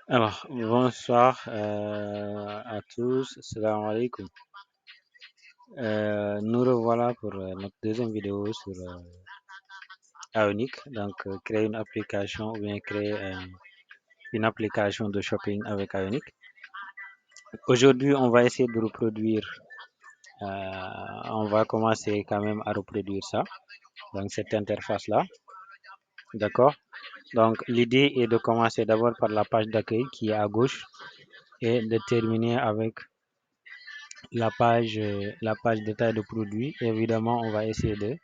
Alors, bonsoir à tous, salam alaikum. Nous revoilà pour notre deuxième vidéo sur Aonic, donc créer une application ou bien créer une application de shopping avec Ionic. Aujourd'hui, on va essayer de reproduire, on va commencer quand même à reproduire ça, donc cette interface-là, d'accord? Donc, l'idée est de commencer d'abord par la page d'accueil qui est à gauche et de terminer avec la page détail de produits. Évidemment, on va essayer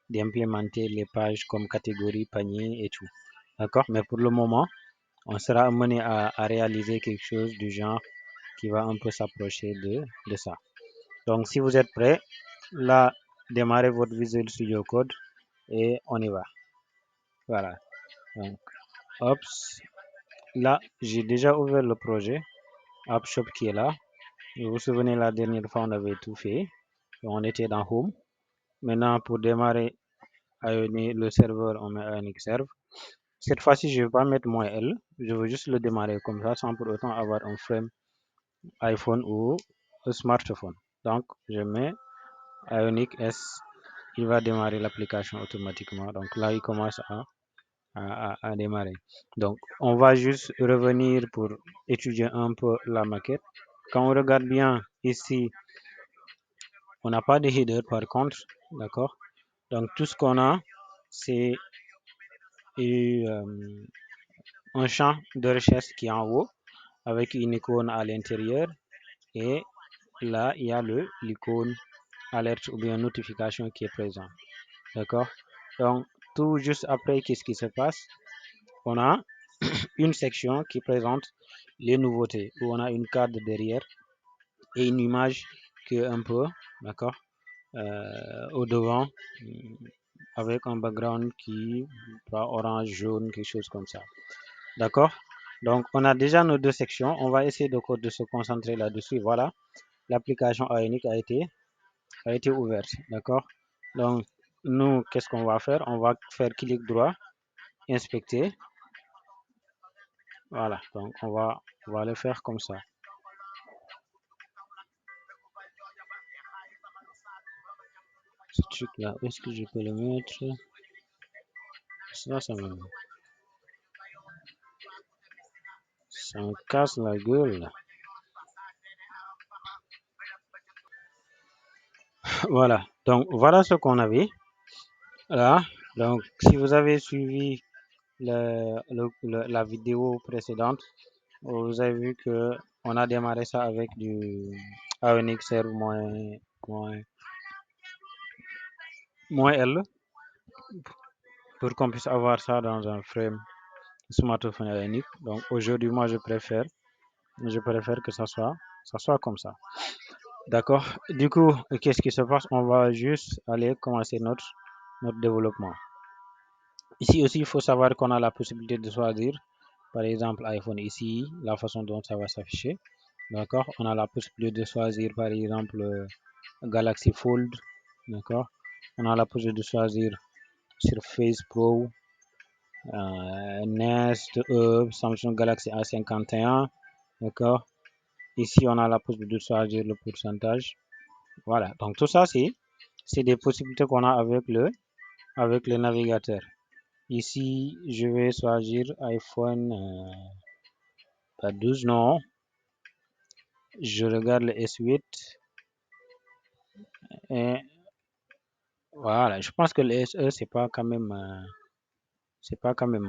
d'implémenter les pages comme catégorie, panier et tout. D'accord? Mais pour le moment, on sera amené à réaliser quelque chose du genre qui va un peu s'approcher de ça. Donc, si vous êtes prêts, là, démarrez votre Visual Studio Code et on y va. Voilà. Donc, hop, là, j'ai déjà ouvert le projet AppShop qui est là. Vous vous souvenez, la dernière fois, on avait tout fait. On était dans Home. Maintenant, pour démarrer Ionic, le serveur, on met Ionic Serve. Cette fois-ci, je ne vais pas mettre -L. Je veux juste le démarrer comme ça sans pour autant avoir un frame iPhone ou un smartphone. Donc, je mets Ionic S. Il va démarrer l'application automatiquement. Donc là, il commence à démarrer. Donc, on va juste revenir pour étudier un peu la maquette. Quand on regarde bien ici, on n'a pas de header par contre. D'accord? Donc, tout ce qu'on a, c'est un champ de recherche qui est en haut avec une icône à l'intérieur et là il y a l'icône alerte ou bien notification qui est présent. D'accord? Donc tout juste après, qu'est-ce qui se passe? On a une section qui présente les nouveautés où on a une carte derrière et une image qui est un peu, d'accord, au devant avec un background qui pas orange, jaune, quelque chose comme ça. D'accord? Donc, on a déjà nos deux sections. On va essayer de se concentrer là-dessus. Voilà, l'application Ionic a été ouverte. D'accord? Donc, nous, qu'est-ce qu'on va faire? On va faire clic droit, inspecter. Voilà, donc on va le faire comme ça. Ce truc-là, où est-ce que je peux le mettre? Ça me casse la gueule. Voilà, donc voilà ce qu'on avait là. Donc, si vous avez suivi la vidéo précédente, vous avez vu que on a démarré ça avec du Ionic Serve moins L pour qu'on puisse avoir ça dans un frame smartphone Ionic. Donc aujourd'hui, moi, je préfère que ça soit comme ça. D'accord. Du coup, qu'est-ce qui se passe? On va juste aller commencer notre développement. Ici aussi, il faut savoir qu'on a la possibilité de choisir, par exemple, iPhone ici, la façon dont ça va s'afficher. D'accord. On a la possibilité de choisir, par exemple, Galaxy Fold. D'accord. On a la possibilité de choisir Surface Pro, Nest, Samsung Galaxy A51. D'accord. Ici, on a la possibilité de choisir le pourcentage. Voilà. Donc, tout ça, c'est des possibilités qu'on a avec le navigateur. Ici, je vais choisir iPhone 12, non. Je regarde le S8 et voilà. Je pense que le SE, c'est pas quand même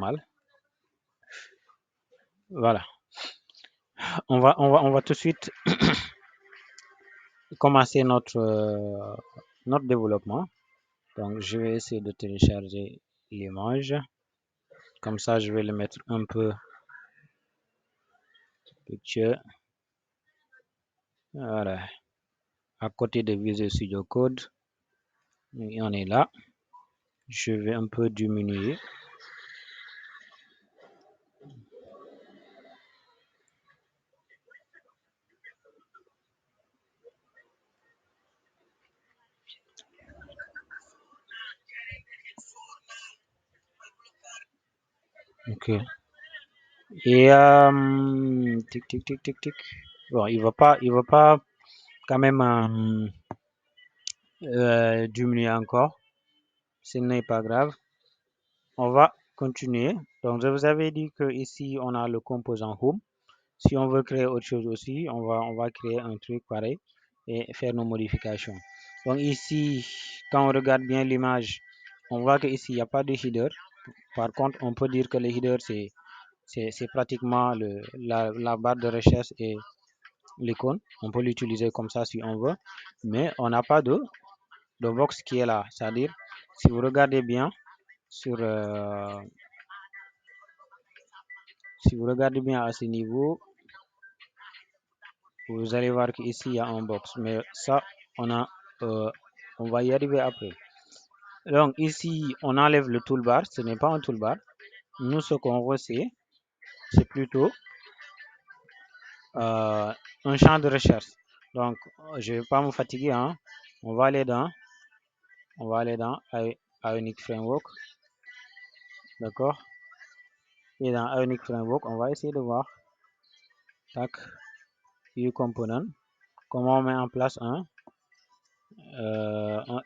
mal. Voilà. On va tout de suite commencer notre développement. Donc, je vais essayer de télécharger l'image. Comme ça, je vais le mettre un peu picture. Voilà. À côté de Visual Studio Code. Et on est là. Je vais un peu diminuer. Ok. Et tic tic tic tic tic. Bon, il va pas quand même diminuer encore. Ce n'est pas grave. On va continuer. Donc, je vous avais dit que ici on a le composant home. Si on veut créer autre chose aussi, on va créer un truc pareil et faire nos modifications. Donc ici, quand on regarde bien l'image, on voit que ici il n'y a pas de header. Par contre, on peut dire que le header c'est pratiquement la barre de recherche et l'icône. On peut l'utiliser comme ça si on veut, mais on n'a pas de box qui est là. C'est-à-dire, si vous regardez bien sur si vous regardez bien à ce niveau, vous allez voir qu'ici il y a un box, mais ça on a on va y arriver après. Donc ici on enlève le toolbar, ce n'est pas un toolbar. Nous ce qu'on veut c'est plutôt un champ de recherche. Donc je vais pas me fatiguer, hein. On va aller dans Ionic Framework, d'accord. Et dans Ionic Framework on va essayer de voir tac component comment on met en place un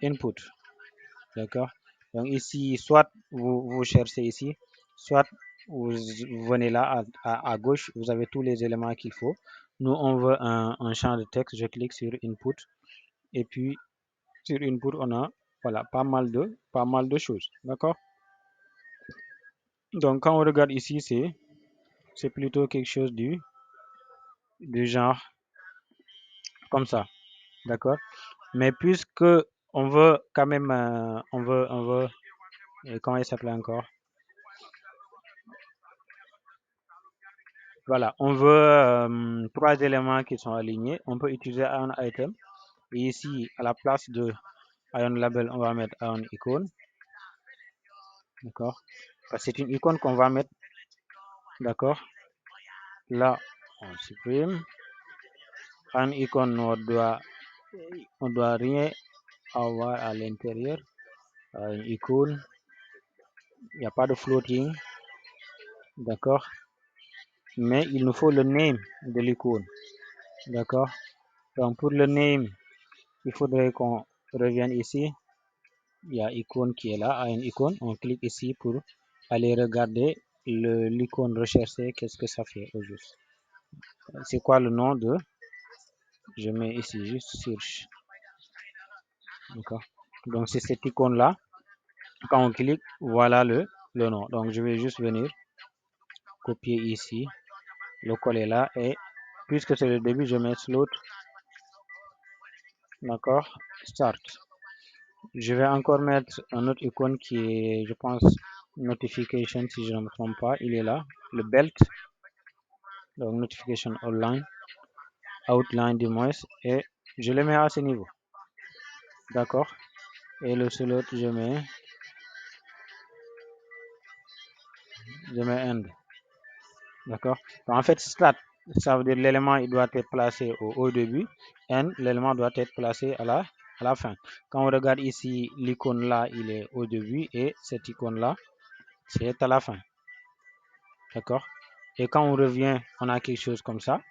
input. D'accord. Donc ici, soit vous cherchez ici, soit vous venez là à gauche, vous avez tous les éléments qu'il faut. Nous, on veut un champ de texte. Je clique sur Input. Et puis, sur Input, on a voilà, pas mal de choses. D'accord. Donc, quand on regarde ici, c'est plutôt quelque chose du genre comme ça. D'accord. Mais puisque on veut quand même, on veut, comment il s'appelait encore? Voilà, on veut trois éléments qui sont alignés. On peut utiliser un item. Et ici, à la place de ion label, on va mettre un icône. D'accord. C'est une icône qu'on va mettre. D'accord. Là, on supprime. Un icône, on doit rien avoir à l'intérieur. Une icône. Il n'y a pas de floating. D'accord. Mais il nous faut le name de l'icône. D'accord. Donc, pour le name, il faudrait qu'on revienne ici. Il y a icône qui est là, à une icône. On clique ici pour aller regarder l'icône recherchée. Qu'est-ce que ça fait au juste? C'est quoi le nom de? Je mets ici juste search. D'accord. Donc c'est cette icône là. Quand on clique, voilà le nom. Donc je vais juste venir copier ici, le coller là et puisque c'est le début, je mets slot. D'accord. Start. Je vais encore mettre un autre icône qui est, je pense, notification si je ne me trompe pas. Il est là. Le belt. Donc notification outline du moins, et je le mets à ce niveau. D'accord. Et le slot, je mets end. D'accord. En fait, start, ça veut dire l'élément il doit être placé au début. End, l'élément doit être placé à la fin. Quand on regarde ici, l'icône là, il est au début et cette icône là, c'est à la fin. D'accord. Et quand on revient, on a quelque chose comme ça.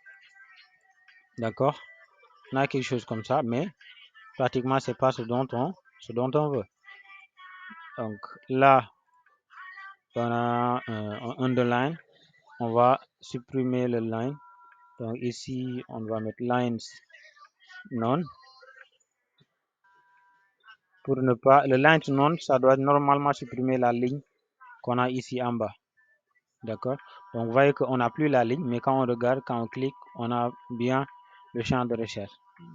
D'accord. On a quelque chose comme ça, mais pratiquement, c'est pas ce dont on veut. Donc là, on a un underline. On va supprimer le line. Donc ici, on va mettre lines none. Pour ne pas, le line none, ça doit normalement supprimer la ligne qu'on a ici en bas. D'accord. Donc vous voyez qu'on n'a plus la ligne, mais quand on regarde, quand on clique, on a bien le champ de recherche.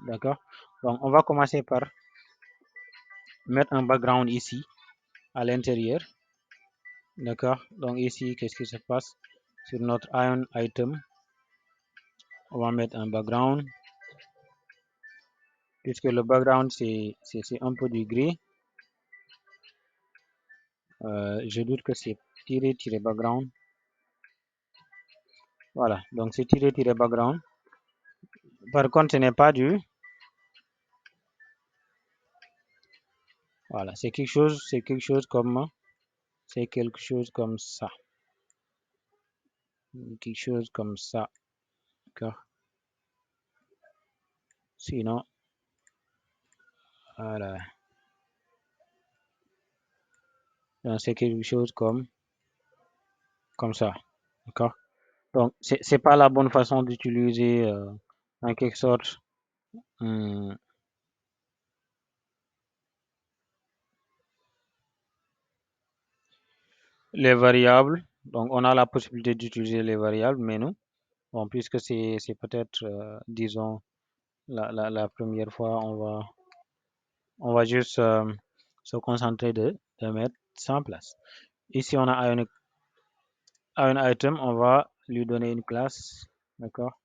D'accord. Donc on va commencer par mettre un background ici à l'intérieur. D'accord. Donc ici, qu'est-ce qui se passe sur notre ion item? On va mettre un background puisque le background c'est un peu du gris. Je doute que c'est tiré background. Voilà, donc c'est tiré background. Par contre, ce n'est pas du. Voilà, c'est quelque chose comme ça. quelque chose comme ça. D'accord. Sinon, voilà. Donc, c'est quelque chose comme ça. D'accord. Donc, c'est pas la bonne façon d'utiliser en quelque sorte hum, les variables. Donc, on a la possibilité d'utiliser les variables, mais nous, bon, puisque c'est peut-être, disons, la première fois, on va juste se concentrer de mettre ça en place. Ici, on a un item, on va lui donner une classe, d'accord?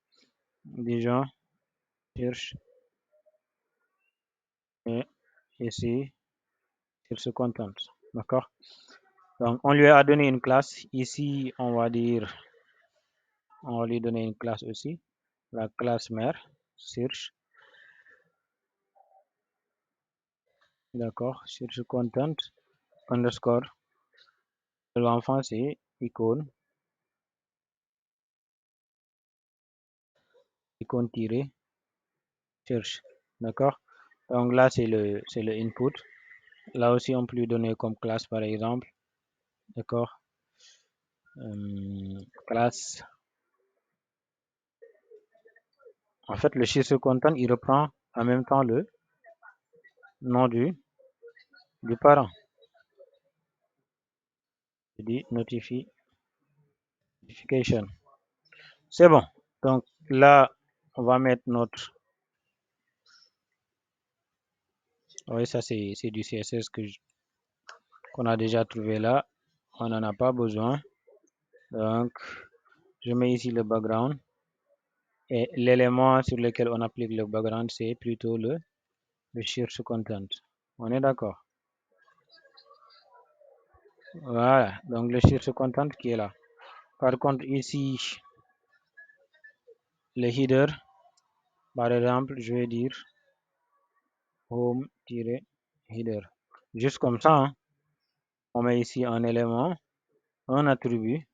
Déjà, cherche et ici, sur ce content, d'accord? Donc, on lui a donné une classe. Ici, on va lui donner une classe aussi, la classe mère, search, d'accord? Search content underscore. L'enfant, c'est icône tiré cherche, d'accord? Donc là, c'est le input. Là aussi, on peut lui donner comme classe, par exemple, d'accord? Classe. En fait, le shift content, il reprend en même temps le nom du parent. Je dis notification. C'est bon. Donc là, on va mettre notre. Oui, ça c'est du CSS qu'on a déjà trouvé là. On n'en a pas besoin. Donc, je mets ici le background. Et l'élément sur lequel on applique le background, c'est plutôt le source content. On est d'accord. Voilà. Donc le source content qui est là. Par contre, ici, le header, par exemple, je vais dire home-header. Juste comme ça, hein. On met ici un élément, un attribut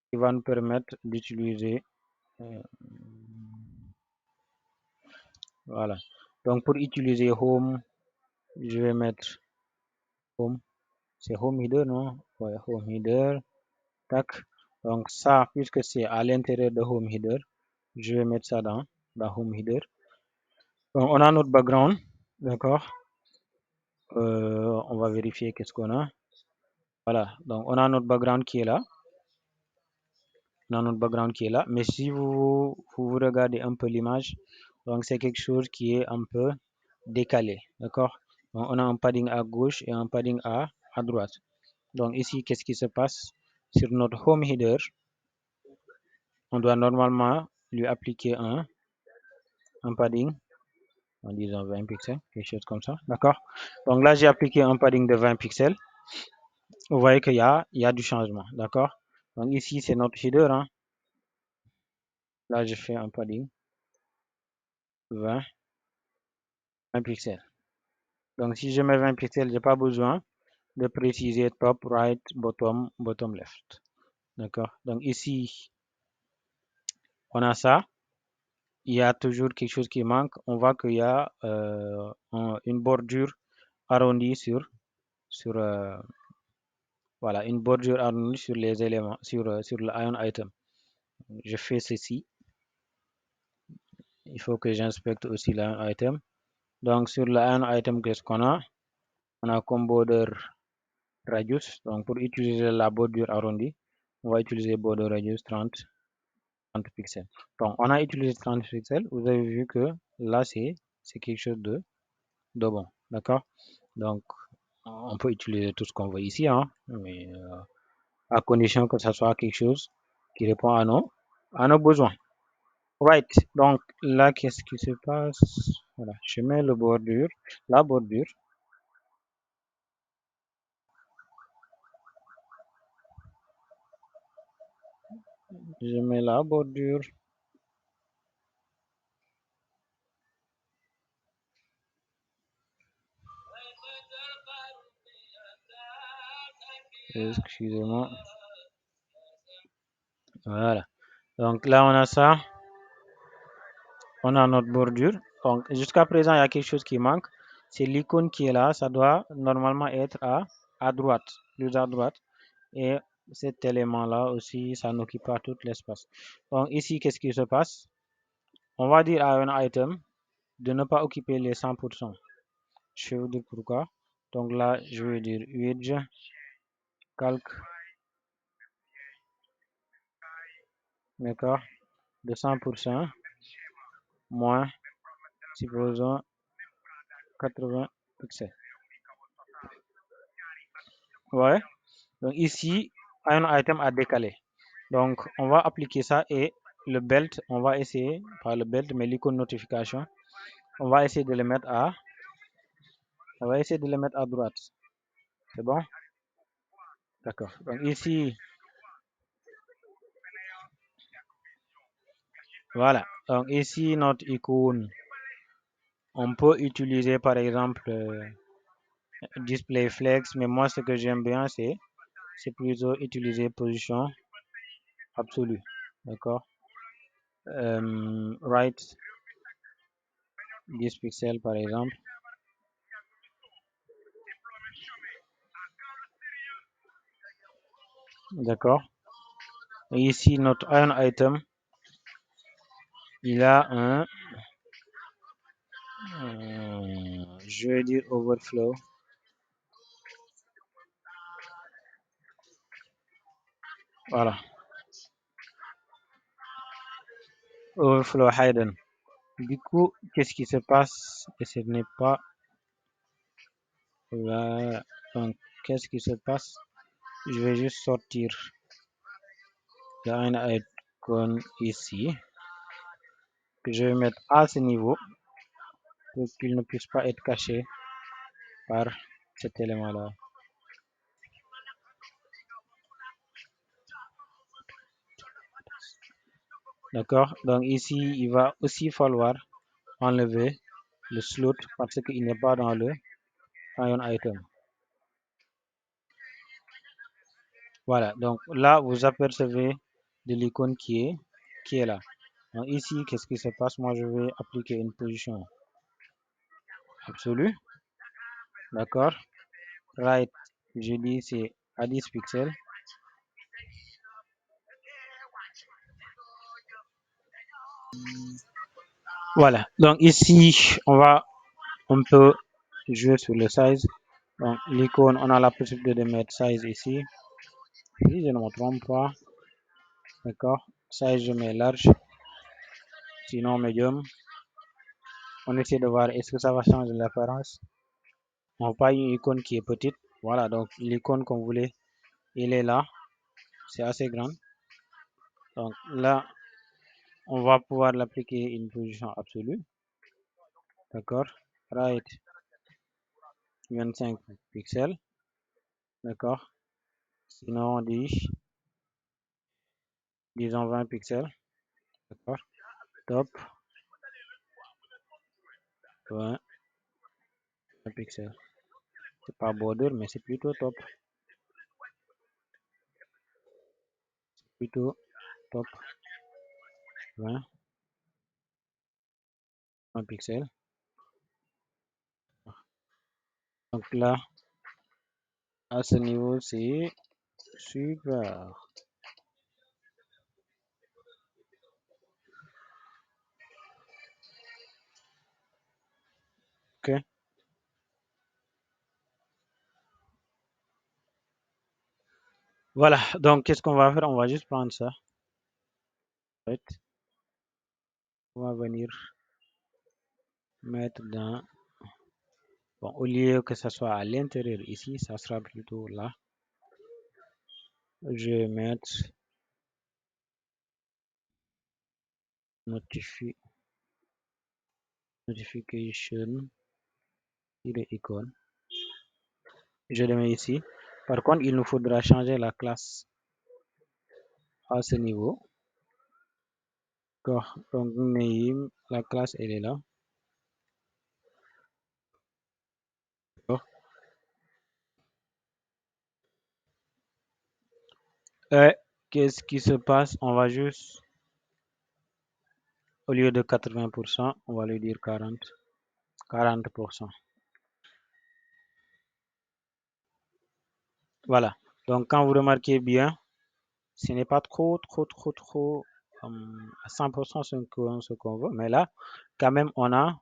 qui va nous permettre d'utiliser. Voilà. Donc pour utiliser home, je vais mettre home. C'est home header, non? Ouais, home header. Tac. Donc ça, puisque c'est à l'intérieur de home header, je vais mettre ça dans home header. Donc on a notre background, d'accord. On va vérifier qu'est-ce qu'on a. Voilà. Donc on a notre background qui est là. On a notre background qui est là. Mais si vous regardez un peu l'image, donc c'est quelque chose qui est un peu décalé, d'accord. Donc on a un padding à gauche et un padding à droite. Donc ici, qu'est-ce qui se passe sur notre home header? On doit normalement lui appliquer un padding en disant 20 pixels, quelque chose comme ça, d'accord. Donc là, j'ai appliqué un padding de 20 pixels. Vous voyez qu'il y a du changement, d'accord. Donc ici, c'est notre header, hein. Là, je fais un padding 20 pixels. Donc si je mets 20 pixels, je n'ai pas besoin de préciser top, right, bottom, left, d'accord. Donc ici, on a ça. Il y a toujours quelque chose qui manque. On voit qu'il y a une bordure arrondie sur voilà, une bordure arrondie sur les éléments, sur le ion item. Je fais ceci. Il faut que j'inspecte aussi l'ion item. Donc sur le ion item, qu'est-ce qu'on a? On a comme border radius. Donc pour utiliser la bordure arrondie, on va utiliser border radius 30 pixels. Donc on a utilisé 30 pixels. Vous avez vu que là c'est quelque chose de bon. D'accord? Donc on peut utiliser tout ce qu'on voit ici, hein, mais à condition que ça soit quelque chose qui répond à nos besoins. Right. Donc là, qu'est-ce qui se passe? Voilà, je mets la bordure. Je mets la bordure. Excusez-moi. Voilà. Donc là, on a ça. On a notre bordure. Donc jusqu'à présent, il y a quelque chose qui manque. C'est l'icône qui est là. Ça doit normalement être à droite, plus à droite. Et cet élément-là aussi, ça n'occupe pas tout l'espace. Donc ici, qu'est-ce qui se passe? On va dire à un item de ne pas occuper les 100%. Je vais vous dire pourquoi. Donc là, je vais dire wedge, calque, d'accord, de 100% moins, supposons, 80 pixels. Ouais. Donc ici, un item à décaler. Donc on va appliquer ça et le belt, on va essayer, pas le belt, mais l'icône notification, on va essayer de le mettre on va essayer de le mettre à droite. C'est bon? D'accord. Donc ici, voilà. Donc ici, notre icône, on peut utiliser par exemple display flex, mais moi ce que j'aime bien, c'est plutôt utiliser position absolue. D'accord? Right 10 pixels par exemple. D'accord? Et ici, notre iron item, il a un, je vais dire overflow. Voilà. Overflow hidden. Du coup, qu'est-ce qui se passe? Et ce n'est pas là. Donc, qu'est-ce qui se passe? Je vais juste sortir un icône ici que je vais mettre à ce niveau pour qu'il ne puisse pas être caché par cet élément-là. D'accord? Donc ici, il va aussi falloir enlever le slot parce qu'il n'est pas dans le iron item. Voilà, donc là, vous apercevez de l'icône qui est là. Donc ici, qu'est-ce qui se passe? Moi, je vais appliquer une position absolue. D'accord? Right, je dis c'est à 10 pixels. Voilà, donc ici, on peut jouer sur le size. Donc l'icône, on a la possibilité de mettre size ici. Si je ne me trompe pas. D'accord? Size, je mets large. Sinon, medium. On essaie de voir est-ce que ça va changer l'apparence. On n'a pas une icône qui est petite. Voilà, donc l'icône qu'on voulait, il est là. C'est assez grand. Donc là, on va pouvoir l'appliquer une position absolue. D'accord? Right 25 pixels. D'accord? Sinon, on dit, disons 20 pixels. D'accord? Top 20 pixels. C'est pas border, mais c'est plutôt top. Plutôt top 20 pixels. Donc là, à ce niveau, c'est super. Ok. Voilà. Donc, qu'est-ce qu'on va faire? On va juste prendre ça. On va venir mettre dans... Bon, au lieu que ça soit à l'intérieur ici, ça sera plutôt là. Je vais mettre notification icône. Je le mets ici. Par contre, il nous faudra changer la classe à ce niveau. Donc, name, la classe, elle est là. Qu'est-ce qui se passe? On va juste, au lieu de 80%, on va lui dire 40%. Voilà. Donc, quand vous remarquez bien, ce n'est pas à 100% ce qu'on veut, mais là, quand même, on a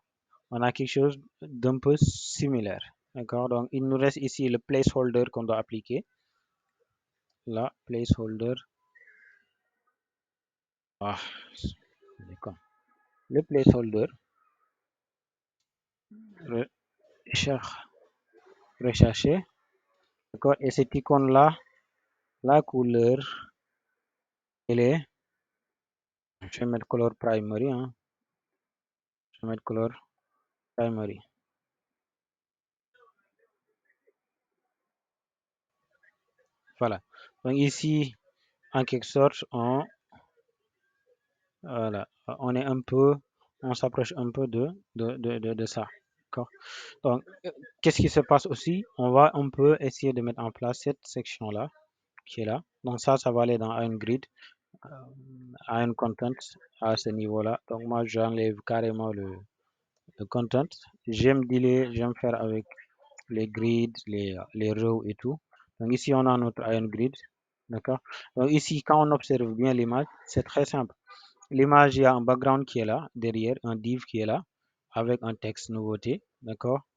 quelque chose d'un peu similaire. D'accord? Donc, il nous reste ici le placeholder qu'on doit appliquer. Là, placeholder. Ah, le placeholder, rechercher. D'accord? Et cette icône-là, la couleur, elle est, je vais mettre color primary, hein. Je vais mettre color primary. Voilà. Donc ici, en quelque sorte, voilà, on s'approche un peu de ça. D'accord? Donc, qu'est-ce qui se passe aussi? On va un peu essayer de mettre en place cette section-là, qui est là. Donc ça va aller dans un grid, un content à ce niveau-là. Donc moi, j'enlève carrément le content. J'aime faire avec les grids, les rows et tout. Donc ici, on a notre Iron Grid. D'accord? Donc ici, quand on observe bien l'image, c'est très simple. L'image, il y a un background qui est là, derrière, un div qui est là, avec un texte nouveauté. D'accord?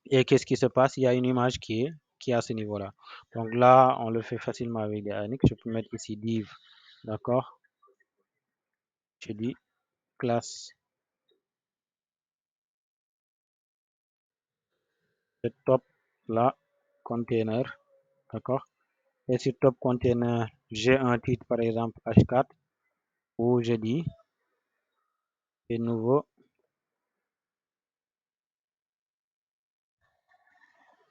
Et qu'est-ce qui se passe? Il y a une image qui est à ce niveau-là. Donc là, on le fait facilement avec des Ionic. Je peux mettre ici div. D'accord? Je dis classe de top là, container. D'accord? Et sur top container, j'ai un titre par exemple H4 où je dis c'est nouveau,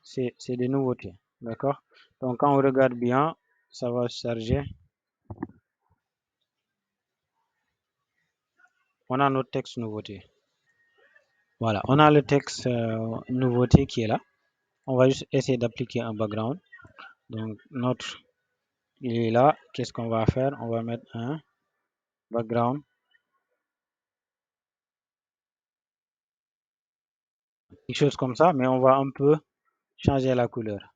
c'est des nouveautés. D'accord? Donc quand on regarde bien, ça va charger. On a notre texte nouveauté. Voilà, on a le texte nouveauté qui est là. On va juste essayer d'appliquer un background. Donc notre il est là. Qu'est-ce qu'on va faire? On va mettre un background, quelque chose comme ça, mais on va un peu changer la couleur.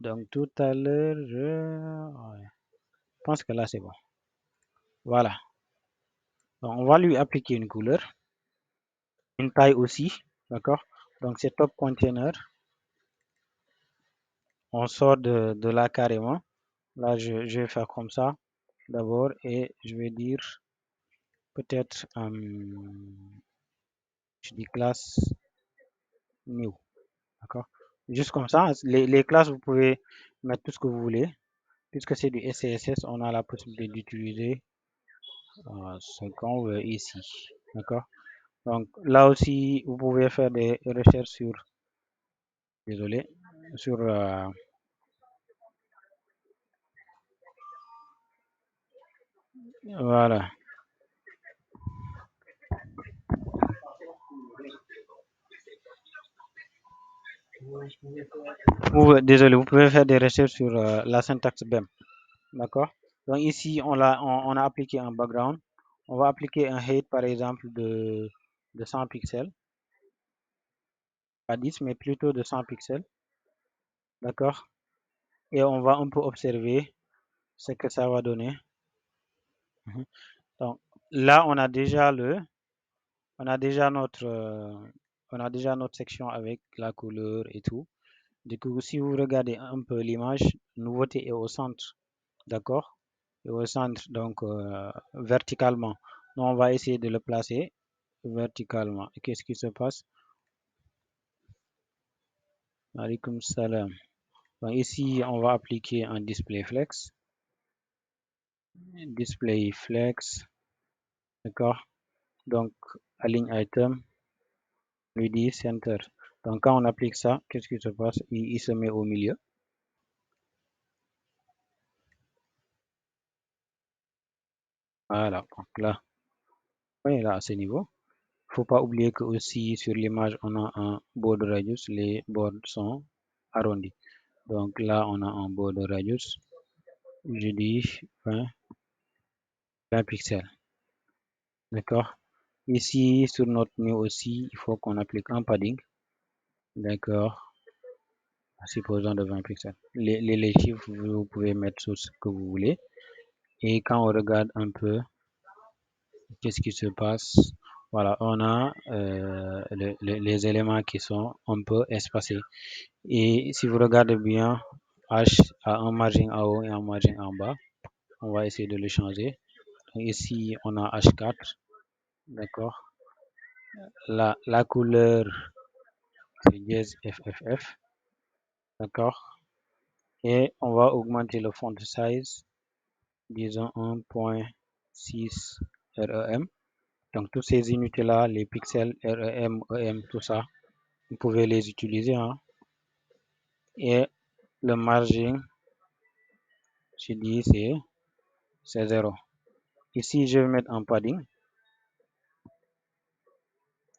Donc tout à l'heure, ouais, je pense que là c'est bon. Voilà. Donc on va lui appliquer une couleur, une taille aussi, d'accord? Donc c'est top container. On sort de là carrément. Là je vais faire comme ça d'abord et je vais dire peut-être je dis classe new, d'accord? Juste comme ça. Les classes vous pouvez mettre tout ce que vous voulez. Puisque c'est du SCSS, on a la possibilité d'utiliser ce qu'on veut ici. D'accord? Donc là aussi, vous pouvez faire des recherches désolé, sur, voilà. Désolé, vous pouvez faire des recherches sur la syntaxe BEM. D'accord? Donc ici, on a appliqué un background. On va appliquer un height, par exemple, de 100 pixels. Pas 10, mais plutôt de 100 pixels. D'accord? Et on va un peu observer ce que ça va donner. Mhm. Donc là, on a déjà notre section avec la couleur et tout. Du coup, si vous regardez un peu l'image, nouveauté est au centre, d'accord? Et au centre, donc verticalement. Nous, on va essayer de le placer verticalement. Et qu'est-ce qui se passe? Alaykoum salam. Donc ici, on va appliquer un display flex. Display flex, d'accord? Donc, align item, lui dit center. Donc, quand on applique ça, qu'est-ce qui se passe? Il se met au milieu. Voilà. Donc là, oui, là, à ce niveau. Faut pas oublier que aussi sur l'image, on a un border radius. Les bords sont arrondis. Donc là, on a un border radius. je dis 20 pixels. D'accord. Ici, sur notre new aussi, il faut qu'on applique un padding. D'accord. Supposons de 20 pixels. Les chiffres, vous pouvez mettre sur ce que vous voulez. Et quand on regarde un peu, qu'est-ce qui se passe? Voilà, on a les éléments qui sont un peu espacés. Et si vous regardez bien, H a un margin en haut et un margin en bas. On va essayer de le changer. Ici, on a H4. D'accord. La couleur, c'est dièse FFF. D'accord. Et on va augmenter le font size, disons 1.6 REM. Donc, toutes ces unités-là, les pixels, REM, EM, tout ça, vous pouvez les utiliser. Hein. Et le margin, je dis, c'est 0. Ici, je vais mettre un padding.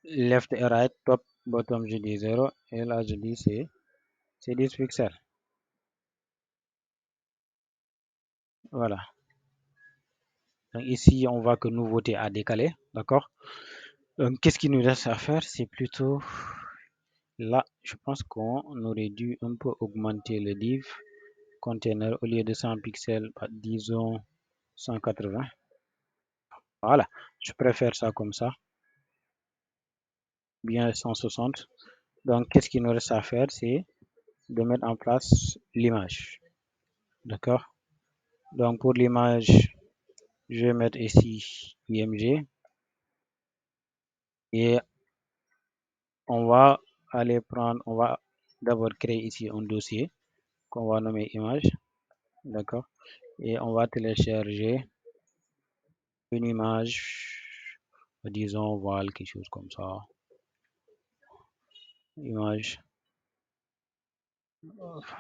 Left et right, top, bottom, je dis 0. Et là, je dis, c'est 10 pixels. Voilà. Donc, ici, on voit que nouveauté a décalé. D'accord. Donc, qu'est-ce qu'il nous reste à faire? C'est plutôt là, je pense qu'on aurait dû un peu augmenter le div container au lieu de 100 pixels, disons 180. Voilà, je préfère ça comme ça, bien 160. Donc, qu'est-ce qu'il nous reste à faire? C'est de mettre en place l'image. D'accord? Donc, pour l'image, je vais mettre ici IMG et on va aller prendre, on va d'abord créer ici un dossier qu'on va nommer image. D'accord? Et on va télécharger une image, disons, voilà, quelque chose comme ça. Image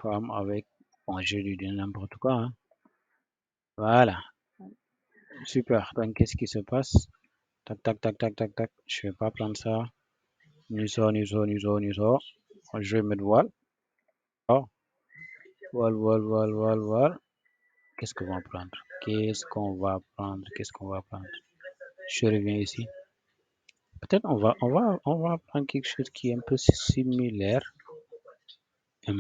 femme avec, bon, je lui dis n'importe quoi. Hein. Voilà, super. Donc, qu'est-ce qui se passe? Tac, tac, tac, tac, tac, tac. Je vais pas prendre ça. Ni ça, ni ça, ni ça, ni ça. Je vais mettre voile. Oh, voile, voile, voile, voile, voile. Qu'est-ce qu'on va prendre? Qu'est-ce qu'on va prendre? Qu'est-ce qu'on va prendre? Je reviens ici. Peut-être on va prendre quelque chose qui est un peu similaire. Je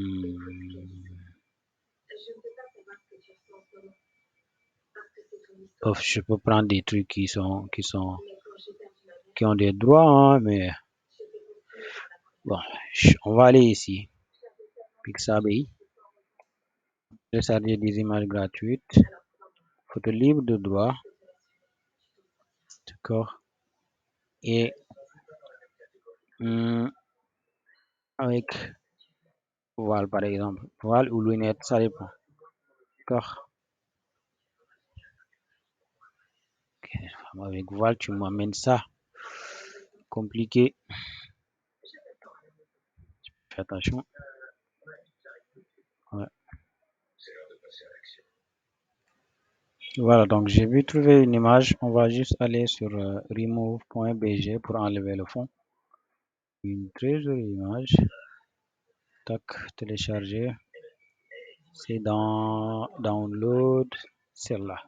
peux prendre des trucs qui ont des droits, hein, mais bon, on va aller ici. Pixabay. Télécharger des images gratuites. Photo libre de droit. D'accord. Et avec voile par exemple. Voile ou lunettes, ça dépend. D'accord. Okay. Avec voile, tu m'amènes ça. Compliqué. Fais attention. Ouais. Voilà, donc j'ai vu trouver une image. On va juste aller sur remove.bg pour enlever le fond. Une très jolie image. Tac, télécharger. C'est dans download, celle-là.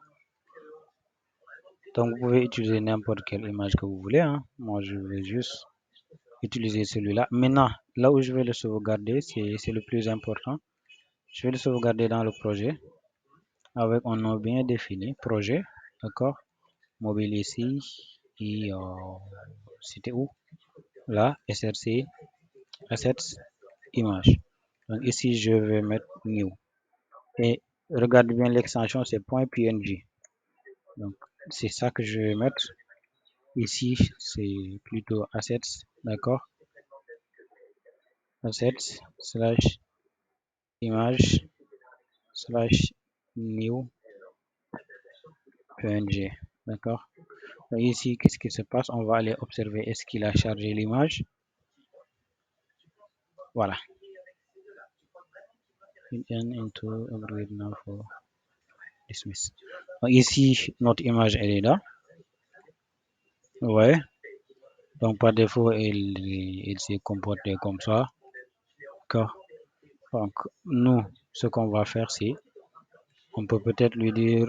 Donc vous pouvez utiliser n'importe quelle image que vous voulez. Hein. Moi, je vais juste utiliser celui-là. Maintenant, là où je vais le sauvegarder, c'est le plus important. Je vais le sauvegarder dans le projet avec un nom bien défini, projet, d'accord, mobile ici, et c'était où? Là, src, assets, image. Donc ici, je vais mettre new. Et regarde bien l'extension, c'est .png. Donc c'est ça que je vais mettre. Ici, c'est plutôt assets, d'accord, assets slash image slash new png, d'accord. Ici, qu'est-ce qui se passe? On va aller observer est-ce qu'il a chargé l'image. Voilà. Into upgrade now for dismiss. Ici, notre image, elle est là. Ouais. Donc, par défaut, il s'est comporté comme ça. D'accord. Donc, nous, ce qu'on va faire, c'est On peut peut-être lui dire